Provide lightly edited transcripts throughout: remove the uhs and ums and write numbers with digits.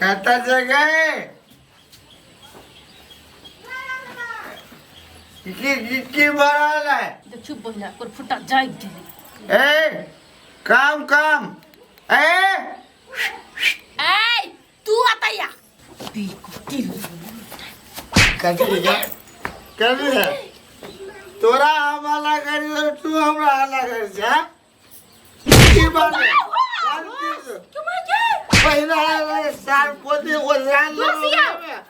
कहता जगह कितनी बड़ा है देखियो बहिना पर फुटा जाग गेली ए काम काम ए तू आता या कर तोरा हमारा करी तू हमरा हल्ला कर जा की बात है पहिला सार पोते को जान लो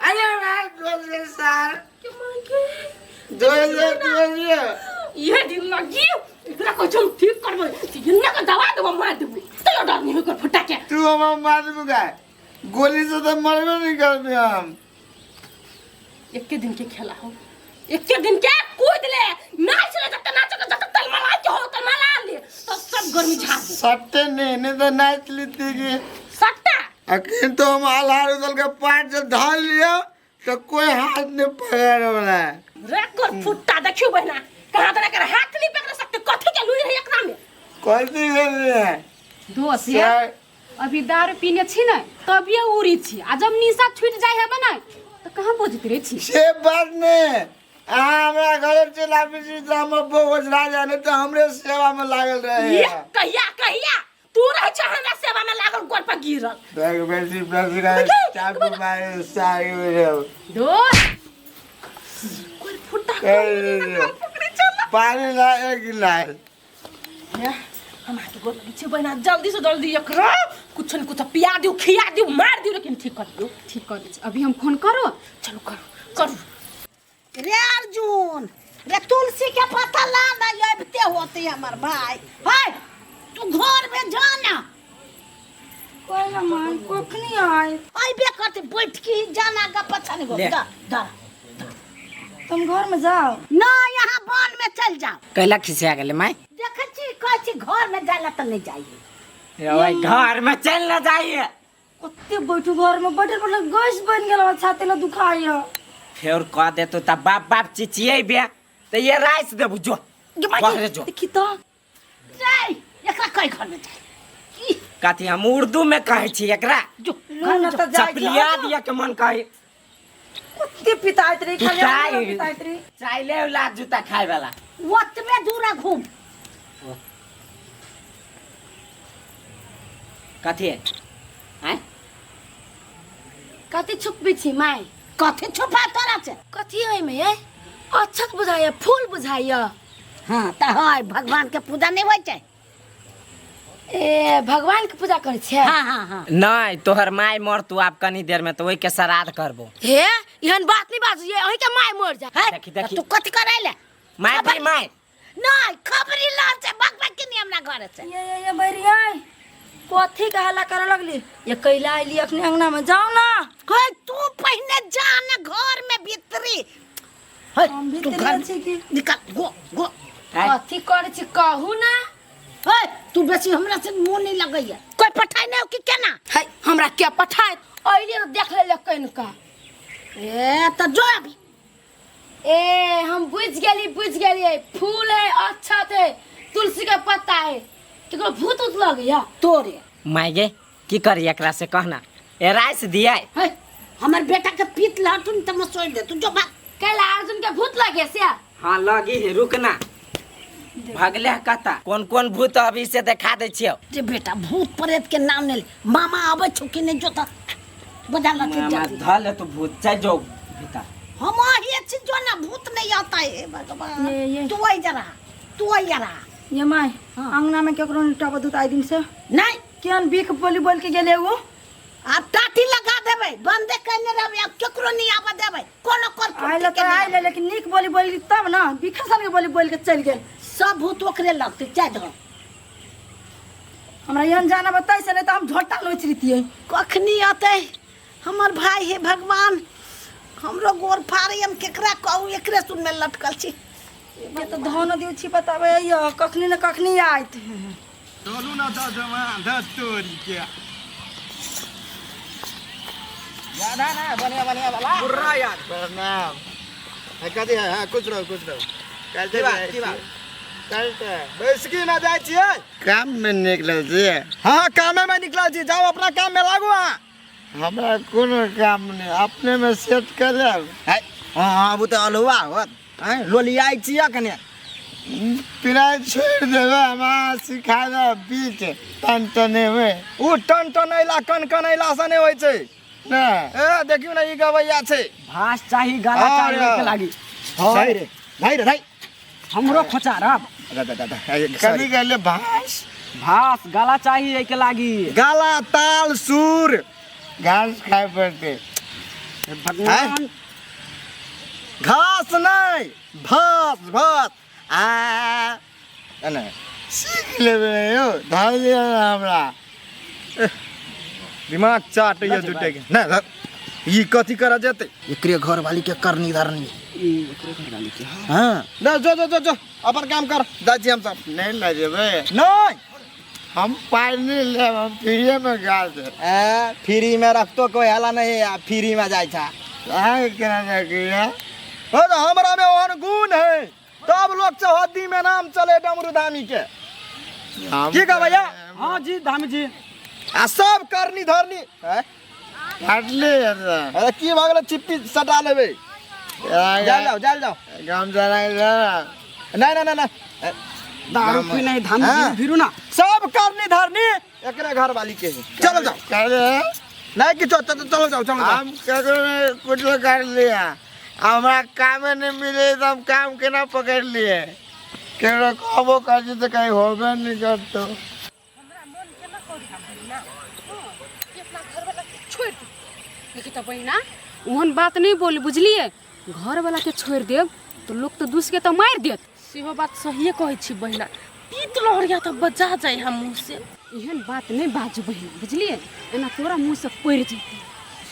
अरे दोस्त सार दोस्त ये दिन लगी एकरा को जम ठीक करबो इन्ना का दवा देबो मार देबो तो डर नहीं होकर फुटा के तू हम मार दूंगा गोली से तो मरबे नहीं करबे हम एक के दिन के खेला हो एक के दिन के कूद ले नाच ले जब नाच के जब तल मला के हो तल मला ले तो सब गर्मी झाड़ दे सट्टे ने तो नाच लेती की सट्टा अकिन तो हम आल्हार उदल के पाट से ढाल लियो तो कोई हाथ नहीं पकड़ वाला रे कर फुटा देखियो बहना कहां तक कर हाथ नहीं पकड़ सकते कथि के लुई रही एकरा में कथि कर रहे दोस्त अभी दारू पीने छी न तबिए उड़ी छी आ जब निशा छूट जाय है बना तो कहां पहुंचत रे छी से बात ने हमरा घर चला बिजी तो हम बोझ राजा ने तो हमरे सेवा में लागल रहे कहिया तू रह छ हमरा सेवा में लागल गोड़ पर गिरल बैग बेसी का चाबू मारे सारी रे दोस्त कोई फुटा पकड़े चल पानी ला एक गिलास हम आके गोड़ लगी छ बहना जल्दी से जल्दी एकरा कुछ न कुछ पिया दियो खिया दियो मार दियो लेकिन ठीक कर दो अभी हम फोन करो चलो करो रे अर्जुन रे तुलसी के पत्ता ला ना लेबते होते हमर भाई हाय तू घर में जाना कोई ना मान कोखनी आए आई बे करते बैठ के जाना का पछा नहीं गो दा तुम घर में जाओ ना यहाँ वन में चल जाओ कैला खिसिया गेले माई देखे छी कहै छी घर में जाला त नहीं जाइए ओए घर में चल ना जाइए कत्ते बैठू घर में बैठल गैस बन गेल छाती ला दुखाइयो फिर कह दे तो ता बाप चिचिए बे तो ये राइस दे बुझो बाहर जो देखी तो जाई एकरा कई घर में जाई कथि हम उर्दू में कहै छी एकरा जो घर में तो जाई चपलिया दिया के मन कहे कत्ते पिताइत रे खाली पिताई। पिताइत रे चाय ले ला जूता खाए वाला ओतबे दूरा घूम कथि है हैं कत्ते छुपबी छी माई कथे छुपा तोरा से कथि है में अच्छत बुझाइए फूल बुझाइए हां त हाय भगवान के पूजा नहीं होय छै ए भगवान के पूजा करे छे हां नहीं तोहर माय मर तू आप कनी देर में तो वही के श्राद्ध करबो हे एहन बात नहीं बाजिए अही के माय मर जा देखी देखी तू कथि करैले माय भाई माय नहीं खबरी लाल से भगवान के नियम ना घर से ये बैरिया कथि के हल्ला करे लगली ये कैला आइली अपने अंगना में जाओ ना कह तू पहले जा ना घर में भीतरी है हम तू भीतरी घर छी की निकल गो कथि करे छी कहू ना है तू बेसी हमरा से मुंह नहीं लगैया कोई पठाई नहीं कि केना है हमरा के पठाए आइली तो देख ले कइन का ए त जो अभी ए हम बुझ गेली फूल है अच्छा थे तुलसी का पत्ता है केकरो भूत उत लग गया तोरे माय गे की करी एकरा से कहना ए राइस दिया है हमर बेटा के पीत लाटून त म सोच दे तू जो भाग कैला अर्जुन के भूत लगे से हां लगी है रुकना भागले कहता कौन भूत अभी से दिखा दे छियो जे बेटा भूत प्रेत के नाम ने मामा आवे छु कि नहीं जोता बजा ला ठीक मामा धल तो भूत चाहे जो भीतर हम ये चीज जो ना भूत नहीं आता है भगवान ये। तू आई जरा ये माय अंगना में केकरो टाबा दूत आई दिन से नहीं केन बीक बोल के गेले वो आप टाटी लगा देबे बंदे कहने रहबे अब केकरो नहीं आवा देबे कोनो कर आइले तो आइले लेकिन निक बोली तब ना बिखसन के बोल के चल गेल सब भूत ओकरे लगते चाह दो हमरा यन जाना बताई से नहीं तो हम झोटा नोच रही कखनी आते हमर भाई है भगवान हमरो गोर फाड़ी हम केकरा कहू एकरे सुन में लटकल छी ये तो धन दिउ छी बतावे यो कखनी न कखनी आइत दोनों ना तो जवान दस्तूरी के यादा ना बढ़िया वाला बुर्रा यार प्रणाम है कथि है हां कुछ रहो कल की बात चलते बैसकी ना जाय छियै काम में निकलल छियै हाँ काम में निकलल छी जाओ अपना काम में लागू हमरा कोनो काम नहीं अपने में सेट कर लेब हाँ वो तो अलुआ होत लोलियाई छिया कने पिराय छोड़ देबे हमरा सिखा दे बीच टन टने में उ टन टनैला कन कनैला से नहीं होय छै ना ए देखियो ना ई गवैया छै भास चाही गाला चाही के लागी भाई रे भाई हमरो खोचा रब कभी गले भास भास गाला चाही के लागी गाला ताल सुर घास खाए पड़ते भगवान घास नहीं भात भात आ नहीं सीख लेबे यो धाल दिया हमरा दिमाग चाट ये जुटे के ना ई कथी करा जेते एकरे घर वाली के करनी धरनी हां ना जो अपन काम कर जा छी हम सब नहीं ले जेबे नहीं हम पाई नहीं ले हम फ्री में गाल दे फ्री में रखतो कोई हला नहीं है फ्री में जाय छा आगे केना जाके हो तो हमरा में ओहन गुण है तब लोग से हद्दी में नाम चले डमरू धामी के की का भैया हां जी धामी जी आ सब करनी धरनी काट ले अरे की भागले चिप्पी सटा लेबे जाओ गाम जाना नहीं दारू पी नहीं धामी जी फिरू ना सब करनी धरनी एकरे घर वाली के है। चलो जाओ करे नहीं कि चलो जाओ हम ककरो कुछ कर लिया हमरा काम नहीं मिले तो हम काम केना पकड़ लिए केरो कहबो कर तो कहीं होबे नहीं करतो देखी तो बहिना ओहन बात नहीं बोली बुझलिए घर वाला के छोड़ देब तो लोग तो दूसरे के तो मार देत सेहो बात सही कहै छी बहिना तीत लहरिया तो बजा जाए हम मुंह से एहन बात नहीं बाजू बहिना बुझलिए एना तोरा मुंह से पड़ जेतै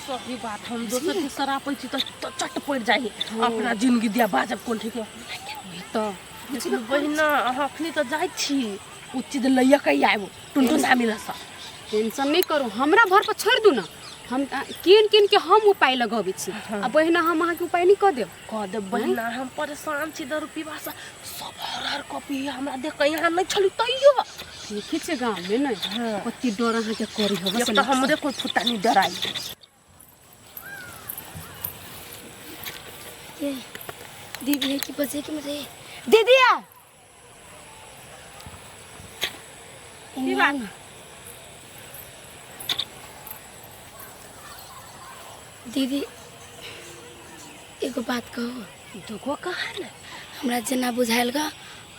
सही बात हम दोसर के सरापै छी तो चट पड़ जाए अपना जिंदगी दिया बाजब कोन ठीक तो बहिना अखनी तो जाय छी उचित लइया कहि आबो टुनटुन धामी लसा टेंशन नहीं करू हमरा घर पर छोड़ दू ना हम किन के हम उपाय लगाबे छी आ बहिना हम अहाँ के उपाय नहीं कह देब बहिना हम परेशान छी दारू पीबा से सब हर कॉपी हमरा देख यहाँ नहीं छली तइयो ठीक छै गांव में नहीं कति डर अहाँ के करी होबे से तो हमरे कोई फुटा नहीं डराई दीदी है कि बजे कि मुझे दीदिया की बात दीदी एगो बात कहो दुगो कहा ना हमरा जना बुझायल गा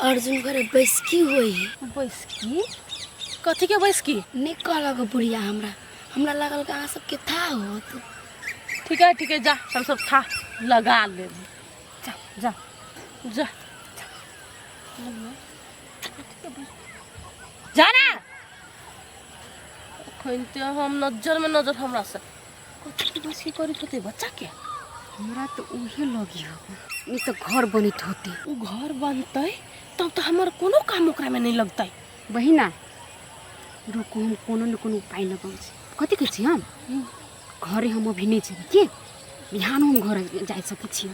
अर्जुन करे बैसकी होई बैसकी कथी के बैसकी नहीं कहलक बुढ़िया हमरा लागल का अहाँ सबके था होत ठीक है जा हम सब था लगा ले जा जाना खनते हम नजर में नजर हमरा से कथी बस की करी होते बच्चा के हमरा तो उहे लगी हो नहीं तो घर बनित होते उ घर बनते तब तो हमार कोनो काम ओकरा में नहीं लगतै बहिना रुको हम कोनो न कोनो उपाय लगाउ छी कथी कहै छी हम घरे हम अभी नहीं जेबै के बिहान हम घर जाय सकै छी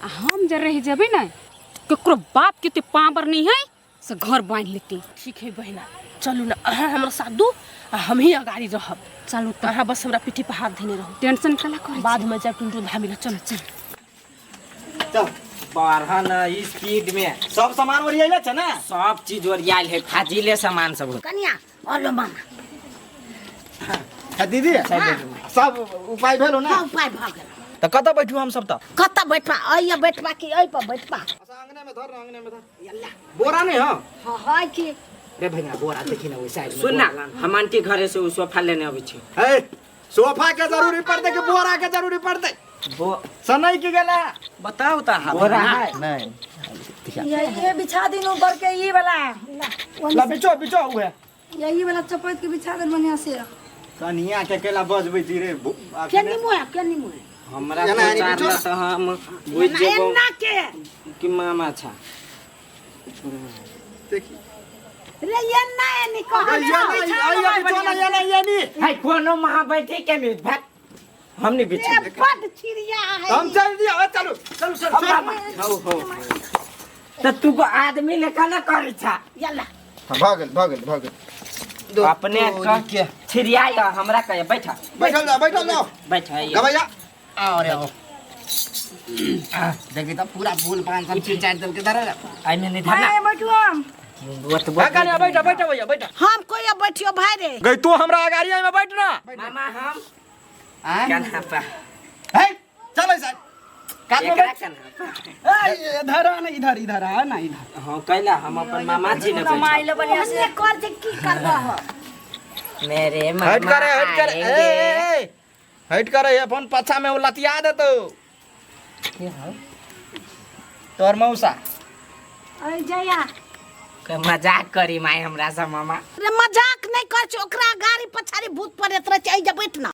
आ हम जे रह जेबै ना केकरो बाप के ते पावर नहीं है से घर बांध लेते ठीक है बहिना चलू ना अहाँ हमरा साथ दू आ हम ही अगाड़ी रहब चलू तो अहाँ बस हमरा पीठी पर हाथ धने रहू टेंशन कला कर बाद में जब टुनटुन धामी ला चल चल बढ़न स्पीड में सब सामान ओरियाइले छ ना सब चीज ओरियाइल है फाजिले सामान सब कनिया अलो मामा है दीदी सब उपाय भेलो ना उपाय भ गेल त कत बैठू हम सब त कत बैठबा अइया बैठबा कि अइ पर बैठबा आंगने में धर यल्ला बोरा नहीं हो हाय कि रे भैया बोरा देखि ना ओइ साइड सुन ना हम आंटी घरे से उ सोफा लेने आबै छी है सोफा के जरूरी पड़ते कि बोरा के जरूरी पड़ते सनई की गेला बताओ ता बोरा है नहीं ये बिछा दिन ऊपर के ये वाला ला बिचो हुए यही वाला चपैत के बिछा दिन बढ़िया से कनिया के केला बजबै ती रे केनी मुए हमरा विचार त हम बुझ जेबो ना के कि मामा छा देखी रे ये ना एनी कह ये नहीं है कोनो महा बैठे के मिट भाग हमने बिछे बड़ चिड़िया है हम चल दिया चलो हो त तू को आदमी लेखा ना करे छा यल्ला भागल अपने का छिरिया हमरा कहे बैठा बैठल जाओ बैठा गवैया आओ रे आओ देखी तो पूरा फूल 5-6 दिन के धरे आई में नहीं धरना बैठा बैठा भैया बैठा हम कोई अब बैठियो भाई रे गई तू हमरा अगाड़ी में बैठना मामा हम हैं कन्हा पा है चल ऐसा एकरा कन्हा इधर आ ना इधर आ ना इधर हां कहला हम अपन मामा जी ने बैठा हमने कर जे की करबा हो मेरे मामा हट करे अपन पछा में वो लतिया दे तो तोर मौसा अरे जया मजाक करी माई हमरा से मामा रे मजाक नहीं कर छ ओकरा गाड़ी पछाड़ी भूत पड़त रह छै जा बैठना